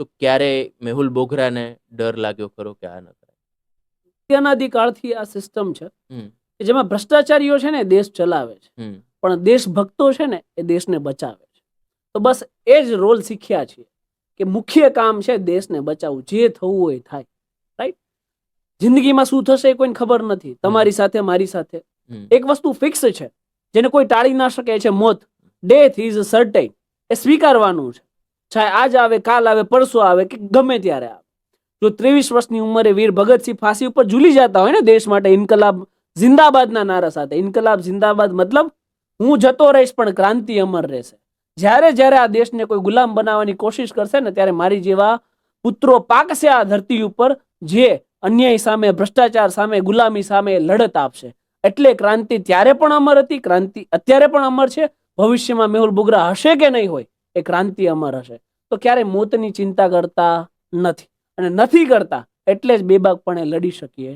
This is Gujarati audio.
તો ક્યારે મેહુલ બોગરાને ડર લાગ્યો ખરો કે આ ન કરાય? અનાદિકાળથી આ સિસ્ટમ છે હમ કે જેમાં ભ્રષ્ટાચારીઓ છે ને દેશ ચલાવે છે, હમ પણ દેશભક્તો છે ને એ દેશને બચાવે છે. તો બસ એ જ રોલ શીખ્યા છીએ કે મુખ્ય કામ છે દેશને બચાવવું, જે થવું હોય એ થાય. રાઈટ? જિંદગીમાં શું થશે એ કોઈને ખબર નથી, તમારી સાથે મારી સાથે. હમ એક વસ્તુ ફિક્સ છે જેને કોઈ ટાળી ના શકે, છે મોત. Death is certain. એ સ્વીકારવાનું છે, ચાહે આજ આવે, કાલ આવે, પરસો આવે કે ગમે ત્યારે આવે. જો 23 વર્ષની ઉંમરે વીર ભગતસિંહ ફાંસી ઉપર ઝૂલી જતા હોય ને દેશ માટે ઇન્કલાબ જિંદાબાદના નારા સાથે, ઇન્કલાબ જિંદાબાદ મતલબ હું જતો રહીશ પણ ક્રાંતિ અમર રહેશે. જ્યારે જ્યારે આ દેશને કોઈ ગુલામ બનાવવાની કોશિશ કરશે ને ત્યારે મારી જેવા પુત્રો પાકશે આ ધરતી ઉપર, જે અન્યાય સામે, ભ્રષ્ટાચાર સામે, ગુલામી સામે લડત આપશે. એટલે ક્રાંતિ ત્યારે પણ અમર હતી, ક્રાંતિ અત્યારે પણ અમર છે, ભવિષ્યમાં મેહુલ બોગરા હશે કે નહીં હોય, એ ક્રાંતિ અમર હશે. તો ક્યારે મોતની ચિંતા કરતા નથી, અને નથી કરતા એટલે જ બેબાકપણે લડી શકીએ